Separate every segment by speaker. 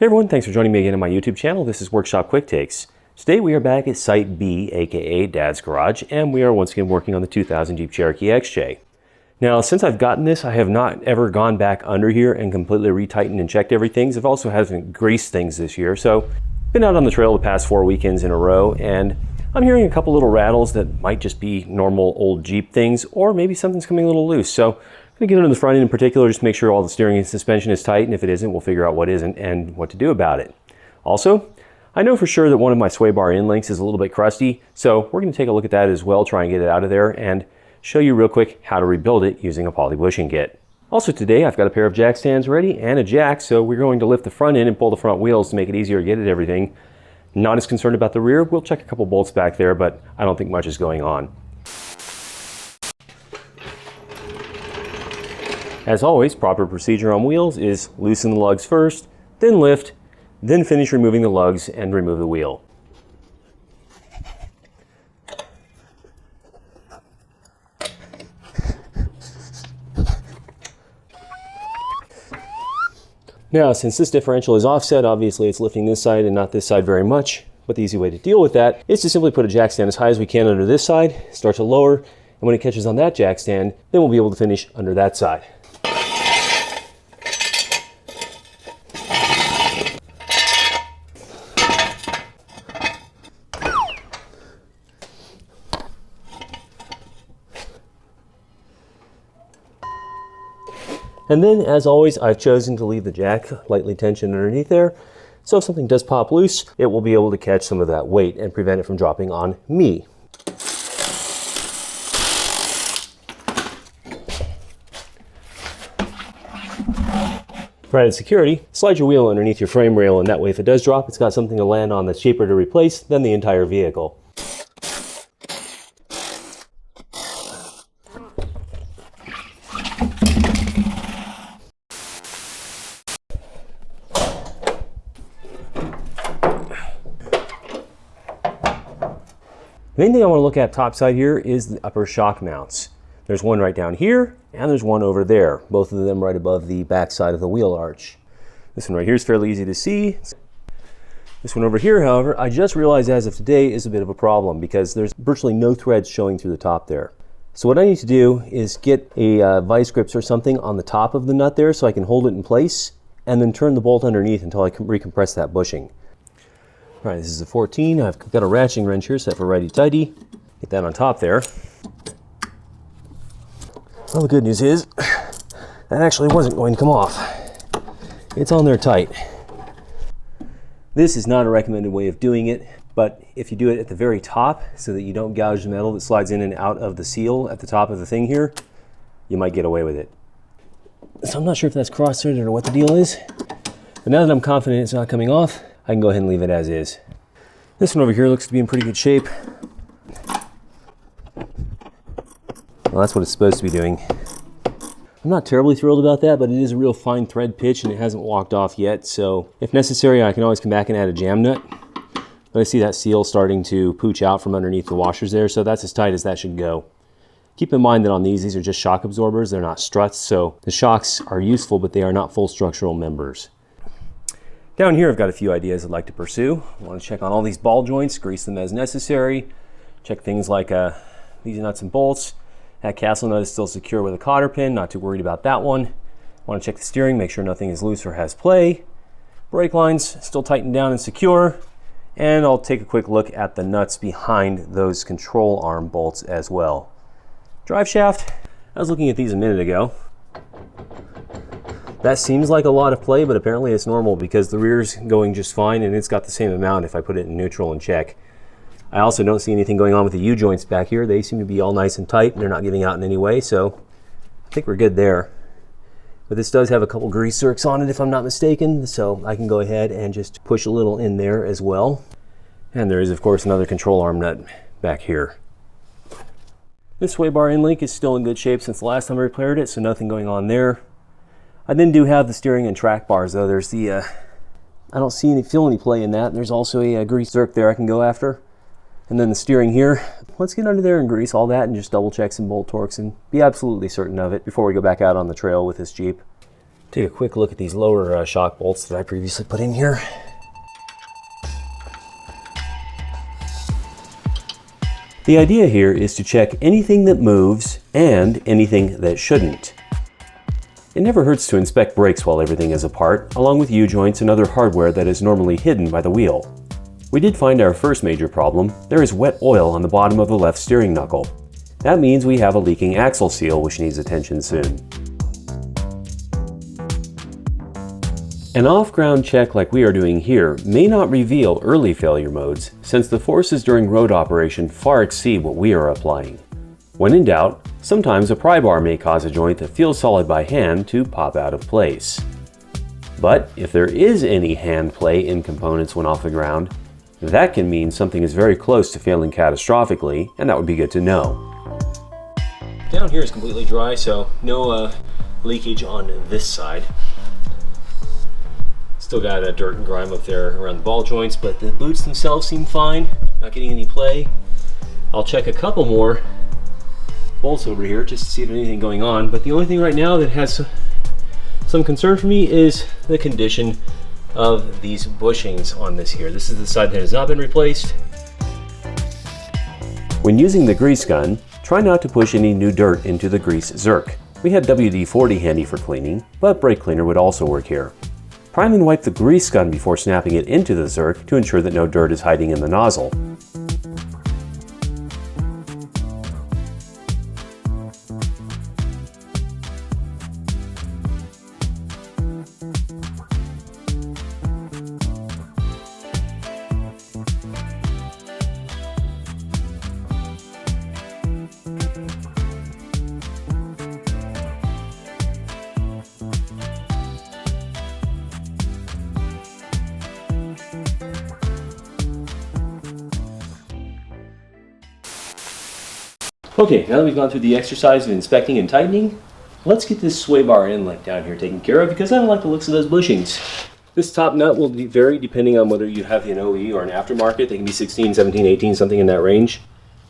Speaker 1: Hey everyone, thanks for joining me again on my YouTube channel. This is Workshop Quick Takes. Today we are back at Site B, aka Dad's Garage, and we are once again working on the 2000 Jeep Cherokee XJ. Now, since I've gotten this, I have not ever gone back under here and completely retightened and checked everything. I've also haven't greased things this year, so been out on the trail the past 4 weekends in a row, and I'm hearing a couple little rattles that might just be normal old Jeep things, or maybe something's coming a little loose. So I'm going to get on the front end in particular, just make sure all the steering and suspension is tight, and if it isn't, we'll figure out what isn't and what to do about it. Also, I know for sure that one of my sway bar end links is a little bit crusty, so we're going to take a look at that as well, try and get it out of there, and show you real quick how to rebuild it using a poly bushing kit. Also today, I've got a pair of jack stands ready and a jack, so we're going to lift the front end and pull the front wheels to make it easier to get at everything. Not as concerned about the rear. We'll check a couple bolts back there, but I don't think much is going on. As always, proper procedure on wheels is loosen the lugs first, then lift, then finish removing the lugs and remove the wheel. Now, since this differential is offset, obviously it's lifting this side and not this side very much, but the easy way to deal with that is to simply put a jack stand as high as we can under this side, start to lower, and when it catches on that jack stand, then we'll be able to finish under that side. And then, as always, I've chosen to leave the jack lightly tensioned underneath there, so if something does pop loose, it will be able to catch some of that weight and prevent it from dropping on me. For added security, slide your wheel underneath your frame rail, and that way if it does drop, it's got something to land on that's cheaper to replace than the entire vehicle. The main thing I want to look at topside here is the upper shock mounts. There's one right down here, and there's one over there, both of them right above the back side of the wheel arch. This one right here is fairly easy to see. This one over here, however, I just realized as of today is a bit of a problem because there's virtually no threads showing through the top there. So what I need to do is get a vice grips or something on the top of the nut there so I can hold it in place, and then turn the bolt underneath until I can recompress that bushing. All right, this is a 14. I've got a ratcheting wrench here set for righty tighty. Get that on top there. Well, the good news is that actually wasn't going to come off. It's on there tight. This is not a recommended way of doing it, but if you do it at the very top so that you don't gouge the metal that slides in and out of the seal at the top of the thing here, you might get away with it. So I'm not sure if that's cross-threaded or what the deal is, but now that I'm confident it's not coming off, I can go ahead and leave it as is. This one over here looks to be in pretty good shape. Well, that's what it's supposed to be doing. I'm not terribly thrilled about that, but it is a real fine thread pitch and it hasn't walked off yet, so if necessary I can always come back and add a jam nut. But I see that seal starting to pooch out from underneath the washers there, so that's as tight as that should go. Keep in mind that on these are just shock absorbers, they're not struts, so the shocks are useful, but they are not full structural members. Down here I've got a few ideas I'd like to pursue. I want to check on all these ball joints, grease them as necessary, check things like these nuts and bolts. That castle nut is still secure with a cotter pin, not too worried about that one. I want to check the steering, make sure nothing is loose or has play. Brake lines still tightened down and secure. And I'll take a quick look at the nuts behind those control arm bolts as well. Drive shaft, I was looking at these a minute ago. That seems like a lot of play, but apparently it's normal because the rear's going just fine and it's got the same amount if I put it in neutral and check. I also don't see anything going on with the U-joints back here. They seem to be all nice and tight and they're not giving out in any way, so I think we're good there. But this does have a couple grease zerks on it if I'm not mistaken, so I can go ahead and just push a little in there as well. And there is of course another control arm nut back here. This sway bar end link is still in good shape since the last time I repaired it, so nothing going on there. I then do have the steering and track bars though. There's the, I don't feel any play in that. And there's also a grease zerk there I can go after. And then the steering here, let's get under there and grease all that and just double check some bolt torques and be absolutely certain of it before we go back out on the trail with this Jeep. Take a quick look at these lower shock bolts that I previously put in here. The idea here is to check anything that moves and anything that shouldn't. It never hurts to inspect brakes while everything is apart, along with U-joints and other hardware that is normally hidden by the wheel. We did find our first major problem. There is wet oil on the bottom of the left steering knuckle. That means we have a leaking axle seal which needs attention soon. An off-ground check like we are doing here may not reveal early failure modes, since the forces during road operation far exceed what we are applying. When in doubt, sometimes a pry bar may cause a joint that feels solid by hand to pop out of place. But if there is any hand play in components when off the ground, that can mean something is very close to failing catastrophically, and that would be good to know. Down here is completely dry, so no leakage on this side. Still got dirt and grime up there around the ball joints, but the boots themselves seem fine, not getting any play. I'll check a couple more bolts over here just to see if there's anything going on, but the only thing right now that has some concern for me is the condition of these bushings on this here. This is the side that has not been replaced. When using the grease gun, try not to push any new dirt into the grease zerk. We had WD-40 handy for cleaning, but brake cleaner would also work here. Prime and wipe the grease gun before snapping it into the zerk to ensure that no dirt is hiding in the nozzle. Okay, now that we've gone through the exercise of inspecting and tightening, let's get this sway bar inlet down here taken care of because I don't like the looks of those bushings. This top nut will vary depending on whether you have an OE or an aftermarket. They can be 16, 17, 18, something in that range.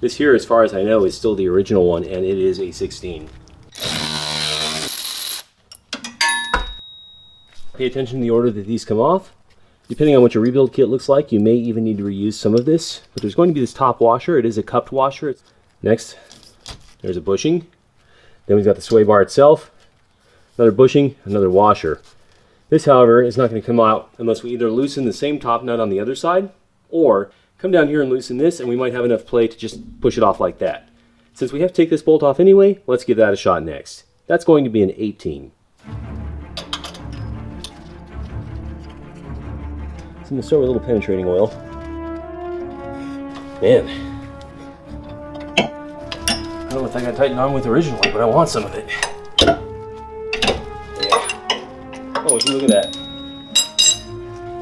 Speaker 1: This here, as far as I know, is still the original one, and it is a 16. Pay attention to the order that these come off. Depending on what your rebuild kit looks like, you may even need to reuse some of this, but there's going to be this top washer. It is a cupped washer. Next, there's a bushing. Then we've got the sway bar itself, another bushing, another washer. This, however, is not going to come out unless we either loosen the same top nut on the other side, or come down here and loosen this, and we might have enough play to just push it off like that. Since we have to take this bolt off anyway, let's give that a shot next. That's going to be an 18. So I'm going to start with a little penetrating oil. Man. I don't know if I got tightened on with originally, but I want some of it. Yeah. Oh, would you look at that?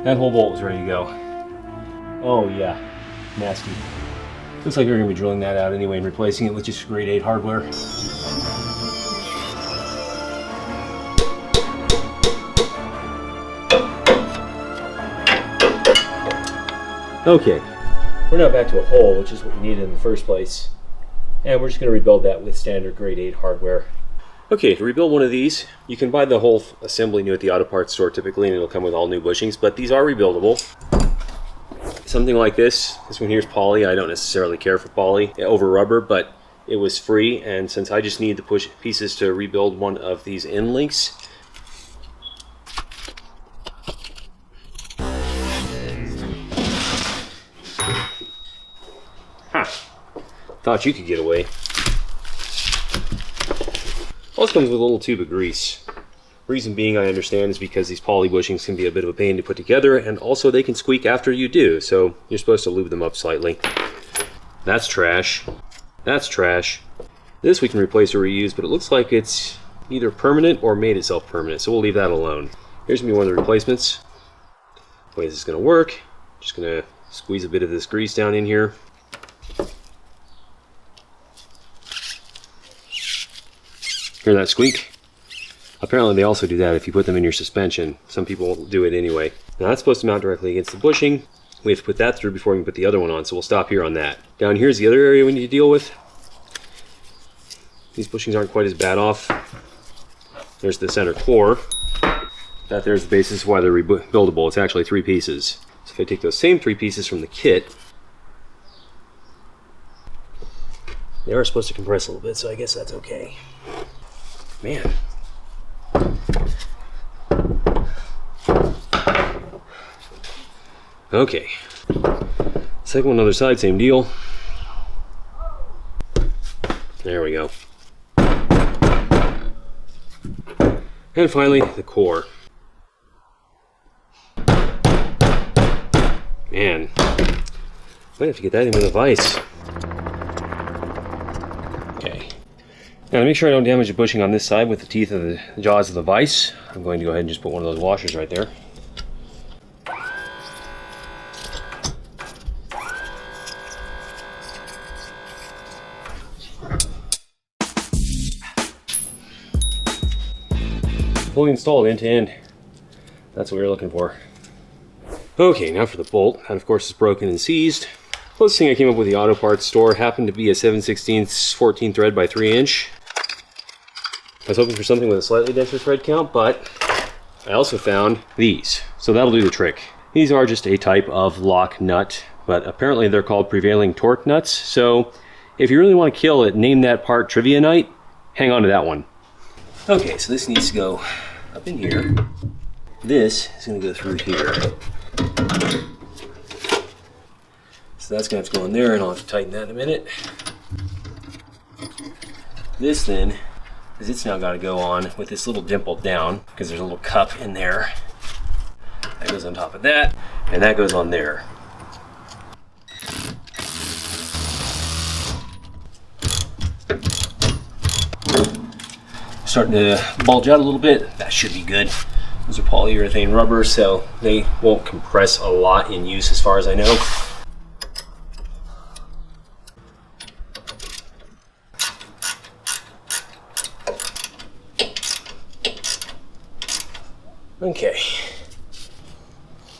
Speaker 1: That whole bolt was ready to go. Oh yeah, nasty. Looks like we're going to be drilling that out anyway and replacing it with just grade 8 hardware. Okay, we're now back to a hole, which is what we needed in the first place. And we're just going to rebuild that with standard grade 8 hardware. Okay, to rebuild one of these, you can buy the whole assembly new at the auto parts store typically, and it'll come with all new bushings, but these are rebuildable. Something like this one here is poly. I don't necessarily care for poly over rubber, but it was free, and since I just need to push pieces to rebuild one of these end links, thought you could get away. Also comes with a little tube of grease. Reason being, I understand, is because these poly bushings can be a bit of a pain to put together, and also they can squeak after you do, so you're supposed to lube them up slightly. That's trash. That's trash. This we can replace or reuse, but it looks like it's either permanent or made itself permanent, so we'll leave that alone. Here's gonna be one of the replacements. The way this is gonna work, just gonna squeeze a bit of this grease down in here. Hear that squeak? Apparently they also do that if you put them in your suspension. Some people do it anyway. Now that's supposed to mount directly against the bushing. We have to put that through before we can put the other one on, so we'll stop here on that. Down here's the other area we need to deal with. These bushings aren't quite as bad off. There's the center core. That there's the basis of why they're rebuildable. It's actually 3 pieces. So if I take those same 3 pieces from the kit, they are supposed to compress a little bit, so I guess that's okay. Man. Okay. Second one, other side, same deal. There we go. And finally, the core. Man, might have to get that in with a vise. Okay. Now to make sure I don't damage the bushing on this side with the teeth of the jaws of the vise, I'm going to go ahead and just put one of those washers right there. Fully installed end to end. That's what we were looking for. Okay, now for the bolt. That of course is broken and seized. Closest thing I came up with the auto parts store happened to be a 7/16 14 thread by 3 inch. I was hoping for something with a slightly denser thread count, but I also found these. So that'll do the trick. These are just a type of lock nut, but apparently they're called prevailing torque nuts. So if you really want to kill it, name that part Trivia Night, hang on to that one. Okay, so this needs to go up in here. This is going to go through here. So that's going to have to go in there, and I'll have to tighten that in a minute. This then, is it's now got to go on with this little dimple down, because there's a little cup in there. That goes on top of that, and that goes on there. Starting to bulge out a little bit. That should be good. Those are polyurethane rubber, so they won't compress a lot in use as far as I know. Okay,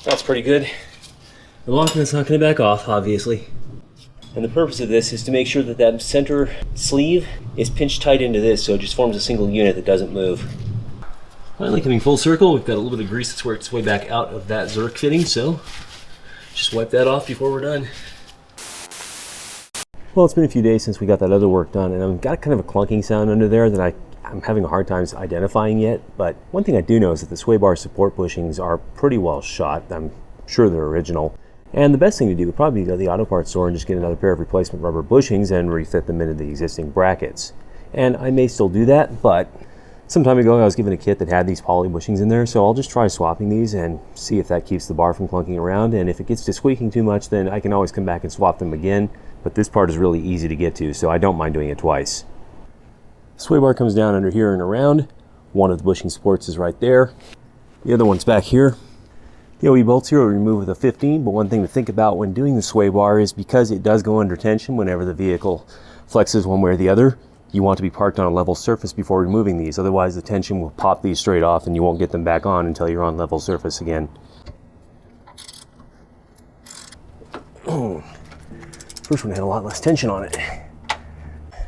Speaker 1: that's pretty good. The lock nut's not going to back off, obviously. And the purpose of this is to make sure that that center sleeve is pinched tight into this, so it just forms a single unit that doesn't move. Finally coming full circle, we've got a little bit of grease that's worked its way back out of that Zerk fitting, so just wipe that off before we're done. Well, it's been a few days since we got that other work done, and I've got kind of a clunking sound under there that I'm having a hard time identifying yet, but one thing I do know is that the sway bar support bushings are pretty well shot. I'm sure they're original. And the best thing to do would probably be to go to the auto parts store and just get another pair of replacement rubber bushings and refit them into the existing brackets. And I may still do that, but some time ago I was given a kit that had these poly bushings in there, so I'll just try swapping these and see if that keeps the bar from clunking around. And if it gets to squeaking too much, then I can always come back and swap them again. But this part is really easy to get to, so I don't mind doing it twice. The sway bar comes down under here and around. One of the bushing supports is right there. The other one's back here. The OE bolts here will remove with a 15, but one thing to think about when doing the sway bar is because it does go under tension whenever the vehicle flexes one way or the other, you want to be parked on a level surface before removing these. Otherwise the tension will pop these straight off and you won't get them back on until you're on level surface again. First one had a lot less tension on it.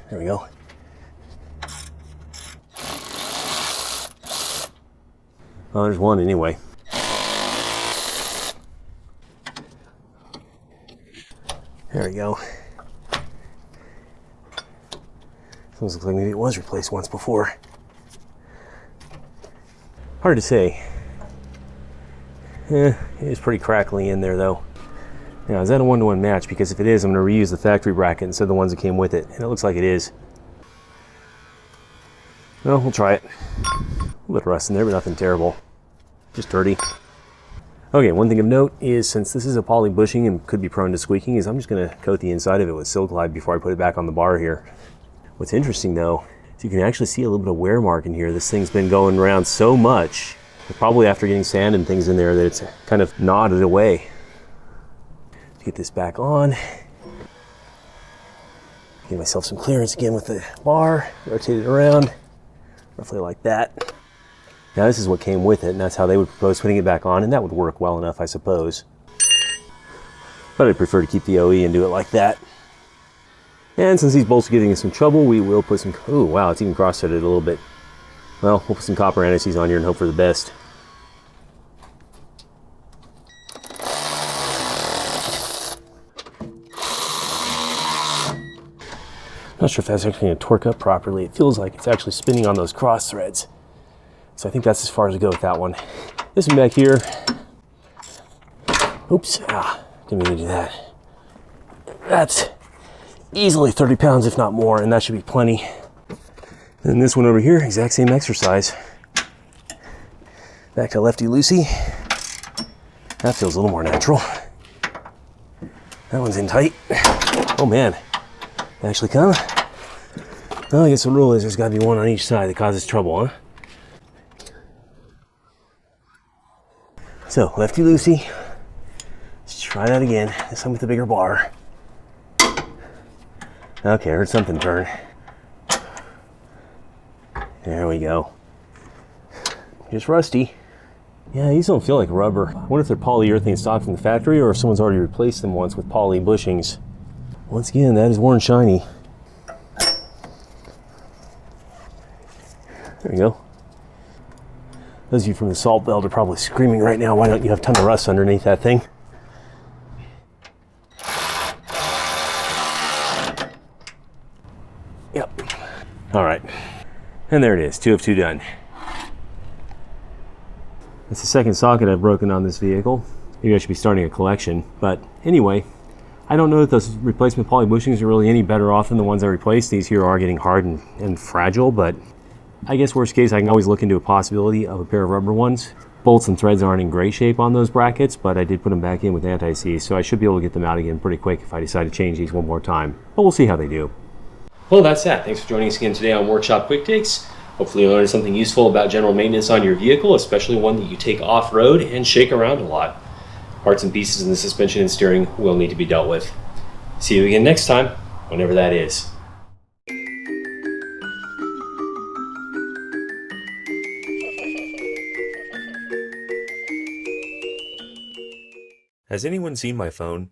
Speaker 1: There we go. Well, there's one anyway. There we go. This looks like maybe it was replaced once before. Hard to say. It is pretty crackly in there though. Now, is that a one-to-one match? Because if it is, I'm going to reuse the factory bracket instead of the ones that came with it. And it looks like it is. Well, we'll try it. A little bit of rust in there, but nothing terrible. Just dirty. Okay, one thing of note is, since this is a poly bushing and could be prone to squeaking, is I'm just going to coat the inside of it with Silk Glide before I put it back on the bar here. What's interesting though, is you can actually see a little bit of wear mark in here. This thing's been going around so much, probably after getting sand and things in there, that it's kind of knotted away. Get this back on. Give myself some clearance again with the bar, rotate it around, roughly like that. Now this is what came with it, and that's how they would propose putting it back on, and that would work well enough, I suppose. But I'd prefer to keep the OE and do it like that. And since these bolts are giving us some trouble, we will put some, oh wow, it's even cross-threaded a little bit. Well, we'll put some copper anti-seize on here and hope for the best. Not sure if that's actually going to torque up properly. It feels like it's actually spinning on those cross threads. So I think that's as far as I go with that one. This one back here. Oops, didn't mean to do that. That's easily 30 pounds, if not more, and that should be plenty. And this one over here, exact same exercise. Back to lefty-loosey. That feels a little more natural. That one's in tight. Oh man, they actually come. Well, I guess the rule is there's gotta be one on each side that causes trouble, huh? So, lefty-loosey. Let's try that again, this time with the bigger bar. Okay, I heard something turn. There we go. Just rusty. Yeah, these don't feel like rubber. I wonder if they're polyurethane stock from the factory or if someone's already replaced them once with poly bushings. Once again, that is worn shiny. There we go. Those of you from the salt belt are probably screaming right now, why don't you have a ton of rust underneath that thing? Yep. All right. And there it is, 2 of 2 done. It's the second socket I've broken on this vehicle. Maybe I should be starting a collection. But anyway, I don't know that those replacement poly bushings are really any better off than the ones I replaced. These here are getting hard and fragile, but I guess worst case, I can always look into a possibility of a pair of rubber ones. Bolts and threads aren't in great shape on those brackets, but I did put them back in with anti-seize, so I should be able to get them out again pretty quick if I decide to change these one more time. But we'll see how they do. Well, that's that. Thanks for joining us again today on Workshop Quick Takes. Hopefully you learned something useful about general maintenance on your vehicle, especially one that you take off-road and shake around a lot. Parts and pieces in the suspension and steering will need to be dealt with. See you again next time, whenever that is. Has anyone seen my phone?